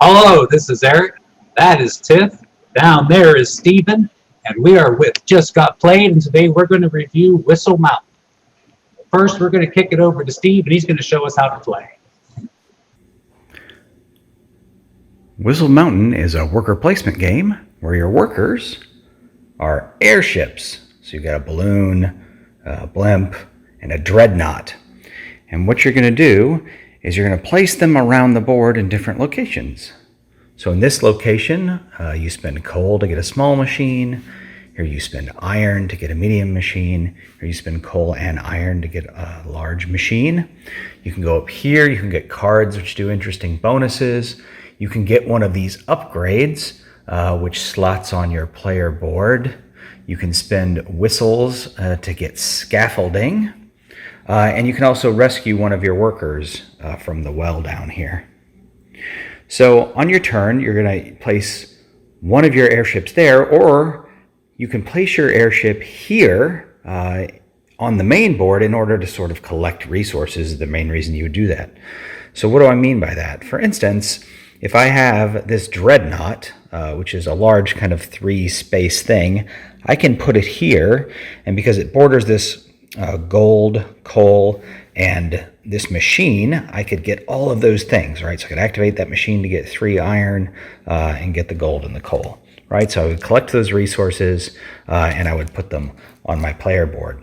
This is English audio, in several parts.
Hello, this is Eric. That is Tiff. Down there is Steven. And we are with Just Got Played. And today we're going to review Whistle Mountain. First, we're going to kick it over to Steve, and he's going to show us how to play. Whistle Mountain is a worker placement game where your workers are airships. So you've got a balloon, a blimp, and a dreadnought. And what you're going to do is you're going to place them around the board in different locations. So in this location, you spend coal to get a small machine. Here you spend iron to get a medium machine. Here you spend coal and iron to get a large machine. You can go up here, you can get cards which do interesting bonuses. You can get one of these upgrades, which slots on your player board. You can spend whistles to get scaffolding. And you can also rescue one of your workers from the well down here. So on your turn, you're going to place one of your airships there, or you can place your airship here on the main board in order to sort of collect resources, the main reason you would do that. So what do I mean by that? For instance, if I have this dreadnought, which is a large kind of 3-space thing, I can put it here, and because it borders this gold, coal, and this machine, I could get all of those things, right? So I could activate that machine to get 3 iron and get the gold and the coal, right? So I would collect those resources and I would put them on my player board.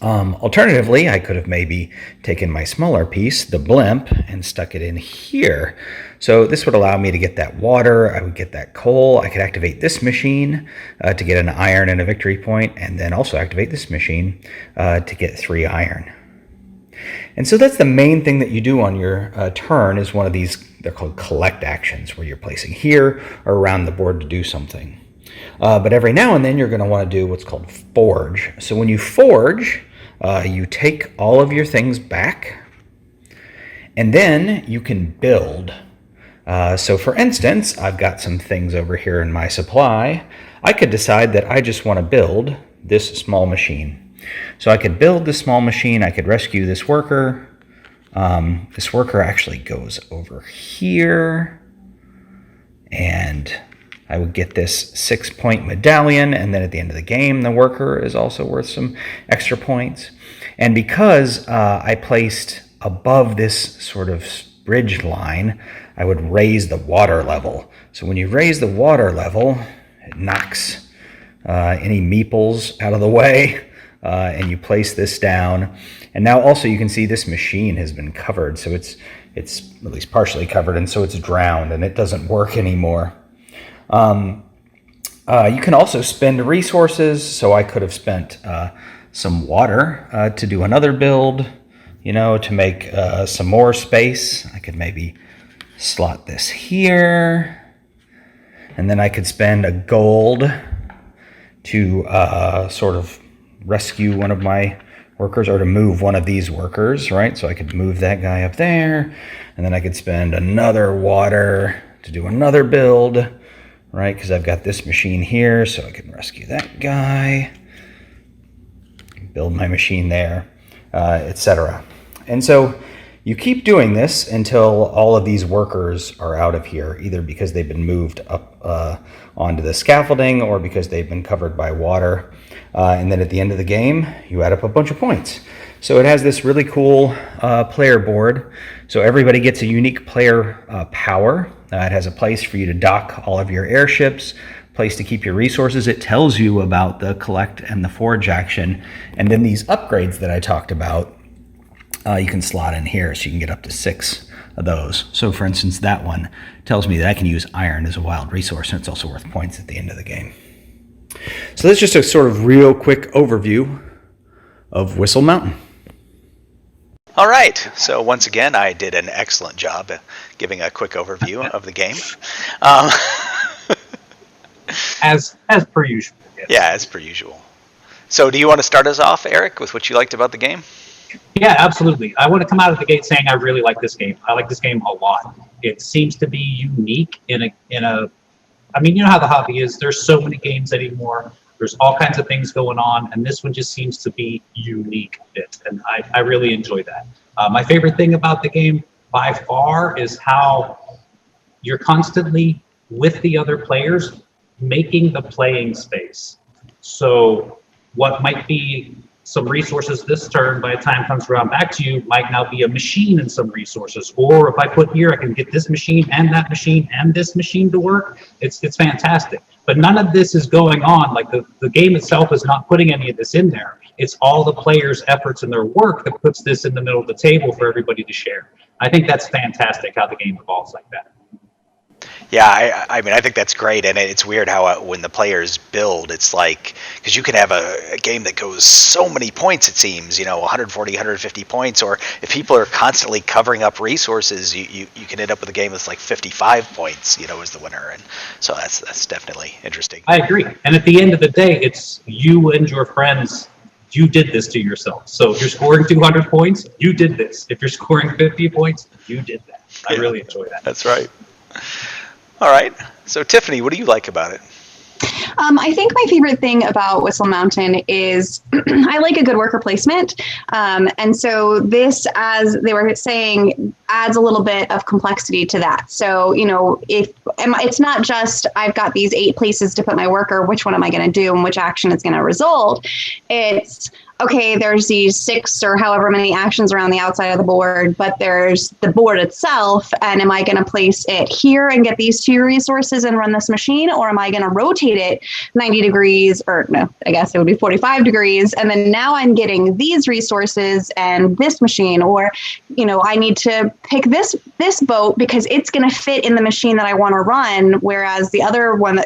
Alternatively, I could have maybe taken my smaller piece, the blimp, and stuck it in here. So this would allow me to get that water, I would get that coal, I could activate this machine to get an iron and a victory point, and then also activate this machine to get 3 iron. And so that's the main thing that you do on your turn is one of these, they're called collect actions, where you're placing here or around the board to do something. But every now and then you're going to want to do what's called forge. So when you forge, you take all of your things back, and then you can build. So for instance, I've got some things over here in my supply. I could decide that I just want to build this small machine. So I could build this small machine, I could rescue this worker. This worker actually goes over here, and I would get this 6-point medallion, and then at the end of the game, the worker is also worth some extra points. And because I placed above this sort of bridge line, I would raise the water level. So when you raise the water level, it knocks any meeples out of the way, and you place this down. And now also you can see this machine has been covered, so it's at least partially covered, and so it's drowned, and it doesn't work anymore. You can also spend resources, so I could have spent some water to do another build, to make some more space. I could maybe slot this here, and then I could spend a gold to sort of rescue one of my workers, or to move one of these workers, right? So I could move that guy up there, and then I could spend another water to do another build, right? Because I've got this machine here, so I can rescue that guy, build my machine there, etc. And so you keep doing this until all of these workers are out of here, either because they've been moved up onto the scaffolding or because they've been covered by water. And then at the end of the game, you add up a bunch of points. So it has this really cool player board. So everybody gets a unique player power. It has a place for you to dock all of your airships, place to keep your resources. It tells you about the collect and the forge action. And then these upgrades that I talked about, you can slot in here, so you can get up to 6 of those. So for instance, that one tells me that I can use iron as a wild resource, and it's also worth points at the end of the game. So that's just a sort of real quick overview of Whistle Mountain. All right, so once again, I did an excellent job giving a quick overview of the game. As per usual. Yes. Yeah, as per usual. So do you want to start us off, Eric, with what you liked about the game? Yeah, absolutely. I want to come out of the gate saying I really like this game. I like this game a lot. It seems to be unique in a. I mean, you know how the hobby is. There's so many games anymore. There's all kinds of things going on, and this one just seems to be unique a bit, and I really enjoy that. My favorite thing about the game by far is how you're constantly with the other players, making the playing space. So what might be some resources this turn, by the time it comes around back to you, might now be a machine and some resources. Or if I put here, I can get this machine and that machine and this machine to work. It's fantastic. But none of this is going on. Like the game itself is not putting any of this in there. It's all the players' efforts and their work that puts this in the middle of the table for everybody to share. I think that's fantastic how the game evolves like that. Yeah, I mean, I think that's great, and it's weird how when the players build, it's like, because you can have a game that goes so many points, it seems, 140, 150 points, or if people are constantly covering up resources, you can end up with a game that's like 55 points, as the winner, and so that's definitely interesting. I agree, and at the end of the day, it's you and your friends. You did this to yourself. So if you're scoring 200 points, you did this. If you're scoring 50 points, you did that. I really enjoy that. That's right. All right. So, Tiffany, what do you like about it? I think my favorite thing about Whistle Mountain is I like a good worker placement. And so this, as they were saying, adds a little bit of complexity to that. So, it's not just I've got these 8 places to put my worker, which one am I going to do and which action is going to result. It's, okay, there's these 6 or however many actions around the outside of the board, but there's the board itself. And am I going to place it here and get these 2 resources and run this machine? Or am I going to rotate it 90 degrees, or no, I guess it would be 45 degrees. And then now I'm getting these resources and this machine, or, I need to pick this boat because it's going to fit in the machine that I want to run. Whereas the other one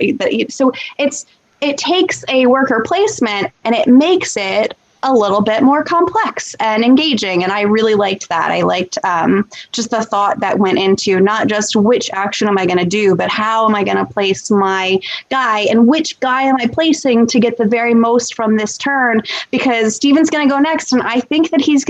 so it takes a worker placement and it makes it a little bit more complex and engaging. And I really liked that. I liked just the thought that went into not just which action am I going to do, but how am I going to place my guy and which guy am I placing to get the very most from this turn, because Steven's going to go next. And I think that he's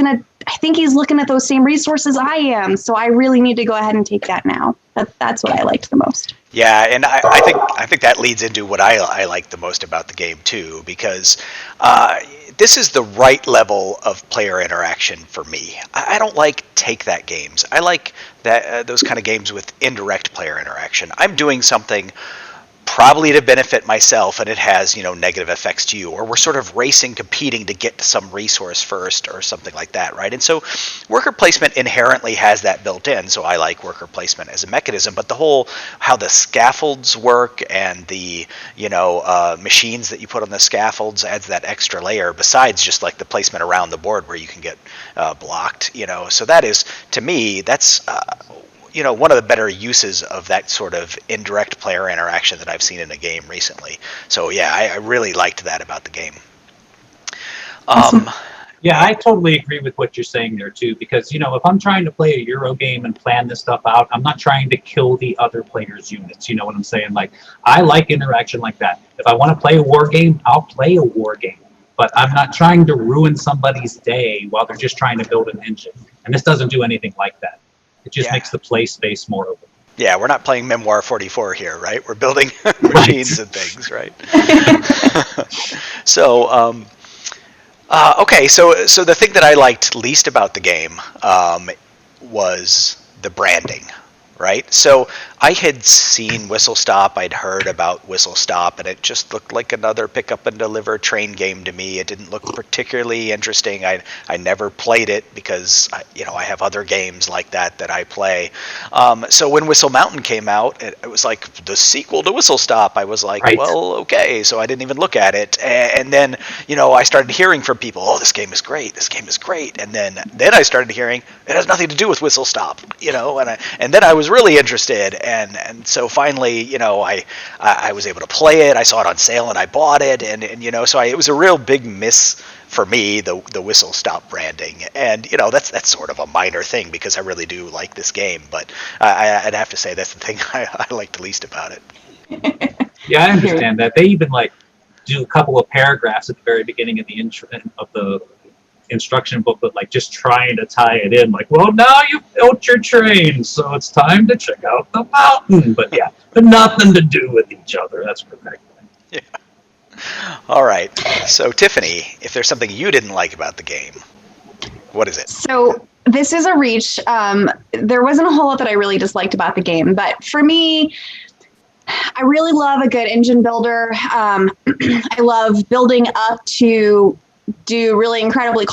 looking at those same resources I am. So I really need to go ahead and take that now. That's what I liked the most. Yeah, and I think that leads into what I like the most about the game too, because this is the right level of player interaction for me. I don't like take that games. I like that those kind of games with indirect player interaction. I'm doing something probably to benefit myself, and it has negative effects to you, or we're sort of racing, competing to get to some resource first or something like that, right? And so worker placement inherently has that built in, so I like worker placement as a mechanism. But the whole how the scaffolds work and the machines that you put on the scaffolds adds that extra layer, besides just like the placement around the board where you can get blocked. So that is, to me, that's one of the better uses of that sort of indirect player interaction that I've seen in a game recently. So yeah, I really liked that about the game. Yeah, I totally agree with what you're saying there too, because if I'm trying to play a Euro game and plan this stuff out, I'm not trying to kill the other players' units. You know what I'm saying? Like, I like interaction like that. If I want to play a war game, I'll play a war game. But I'm not trying to ruin somebody's day while they're just trying to build an engine. And this doesn't do anything like that. It just makes the play space more open. Yeah, we're not playing Memoir 44 here, right? We're building machines and things, right? So, okay, so the thing that I liked least about the game was the branding, right? So I had seen Whistle Stop, I'd heard about Whistle Stop, and it just looked like another pick up and deliver train game to me. It didn't look particularly interesting. I never played it because I have other games like that I play. So when Whistle Mountain came out, it was like the sequel to Whistle Stop. I was like, right. Well, okay. So I didn't even look at it. And then, I started hearing from people, oh, this game is great. This game is great. And then I started hearing it has nothing to do with Whistle Stop, and then I was really interested. And so finally, I was able to play it. I saw it on sale and I bought it. And so it was a real big miss for me, the Whistle Stop branding. And, that's sort of a minor thing because I really do like this game. But I'd have to say that's the thing I like the least about it. Yeah, I understand that. They even do a couple of paragraphs at the very beginning of the instruction booklet, just trying to tie it in, well, now you've built your train, so it's time to check out the mountain. But yeah, but nothing to do with each other. That's correct. Yeah. All right. So Tiffany, if there's something you didn't like about the game, what is it? So this is a reach. There wasn't a whole lot that I really disliked about the game, but for me, I really love a good engine builder. I love building up to do really incredible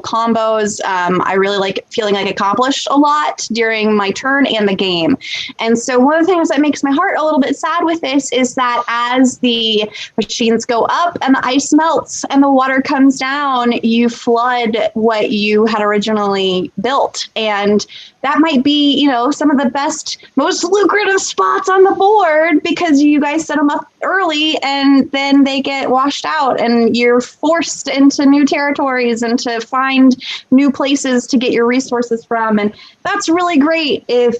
combos. I really like feeling like I accomplished a lot during my turn and the game. And so one of the things that makes my heart a little bit sad with this is that as the machines go up and the ice melts and the water comes down, you flood what you had originally built. And that might be, you know, some of the best, most lucrative spots on the board because you guys set them up early and then they get washed out and you're forced into new territories and to find new places to get your resources from. And that's really great if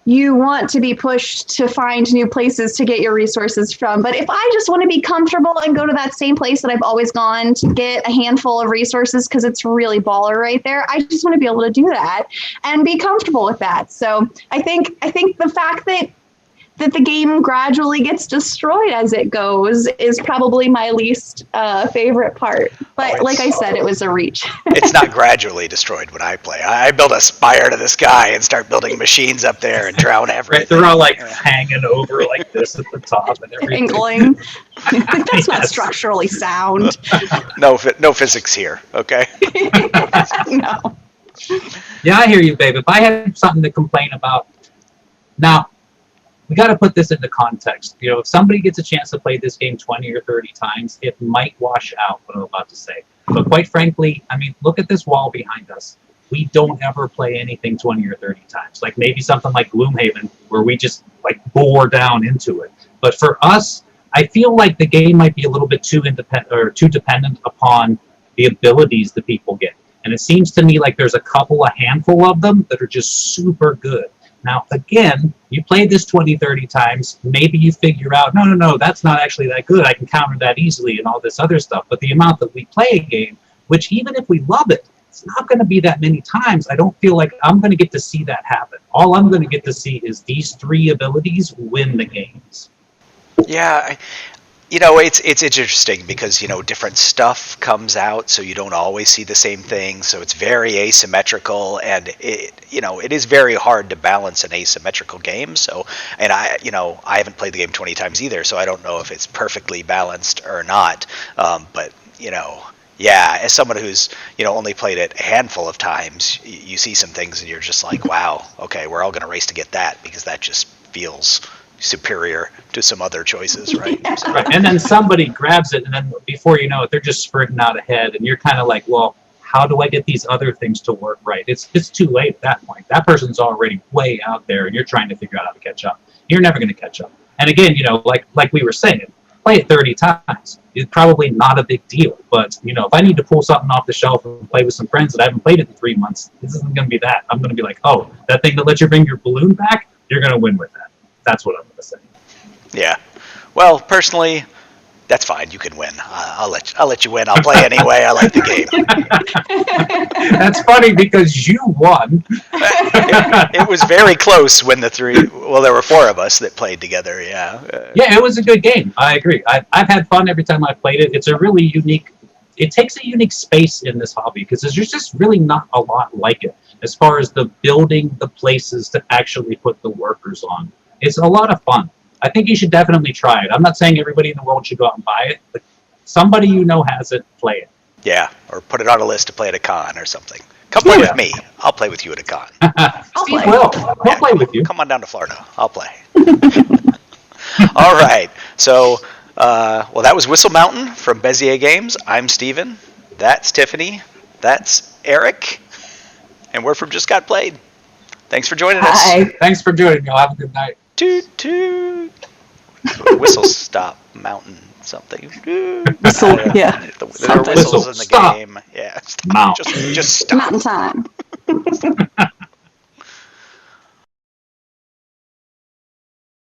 you want to be pushed to find new places to get your resources from. But if I just want to be comfortable and go to that same place that I've always gone to get a handful of resources because it's really baller right there, I just want to be able to do that and be comfortable with that. So I think the fact that the game gradually gets destroyed as it goes is probably my least favorite part. But like I said, it was a reach. It's not gradually destroyed when I play. I build a spire to the sky and start building machines up there and drown everything. Right, they're all like hanging over like this at the top and everything. Angling. That's not structurally sound. No physics here, okay? No. Yeah, I hear you, babe. If I had something to complain about, now, we got to put this into context. You know, if somebody gets a chance to play this game 20 or 30 times, it might wash out what I'm about to say. But quite frankly, I mean, look at this wall behind us. We don't ever play anything 20 or 30 times. Like maybe something like Gloomhaven, where we just like bore down into it. But for us, I feel like the game might be a little bit too independent or too dependent upon the abilities that people get. And it seems to me like there's a handful of them that are just super good. Now, again, you play this 20, 30 times, maybe you figure out, no, that's not actually that good. I can counter that easily and all this other stuff. But the amount that we play a game, which even if we love it, it's not going to be that many times. I don't feel like I'm going to get to see that happen. All I'm going to get to see is these three abilities win the games. Yeah, you know, it's interesting because, you know, different stuff comes out, so you don't always see the same thing. So it's very asymmetrical, and it is very hard to balance an asymmetrical game. So, and I haven't played the game 20 times either, so I don't know if it's perfectly balanced or not. But you know, yeah, as someone who's, you know, only played it a handful of times, you see some things and you're just like, wow, okay, we're all going to race to get that because that just feels superior to some other choices, right? Yeah. So. Right. And then somebody grabs it, and then before you know it, they're just sprinting out ahead, and you're kind of like, well, how do I get these other things to work right? It's too late at that point. That person's already way out there, and you're trying to figure out how to catch up. You're never going to catch up. And again, you know, like we were saying, play it 30 times. It's probably not a big deal. But, you know, if I need to pull something off the shelf and play with some friends that I haven't played it in 3 months, this isn't going to be that. I'm going to be like, oh, that thing that lets you bring your balloon back, you're going to win with that. That's what I'm going to say. Yeah. Well, personally, that's fine. You can win. I'll let you win. I'll play anyway. I like the game. That's funny because you won. It was very close when there were four of us that played together. Yeah. Yeah, it was a good game. I agree. I've had fun every time I've played it. It's a really unique. It takes a unique space in this hobby because there's just really not a lot like it as far as the building the places to actually put the workers on. It's a lot of fun. I think you should definitely try it. I'm not saying everybody in the world should go out and buy it, but somebody you know has it, play it. Yeah, or put it on a list to play at a con or something. Come play with me. I'll play with you at a con. Steve will. He'll play with you. Come on down to Florida. I'll play. All right. So, well, that was Whistle Mountain from Bézier Games. I'm Steven. That's Tiffany. That's Eric. And we're from Just Got Played. Thanks for joining us. Thanks for joining me. Have a good night. Toot toot. Whistle stop mountain something. Whistle, yeah. There are whistles in the Stop. game. Yeah. Mount. Just stop. Mountain time.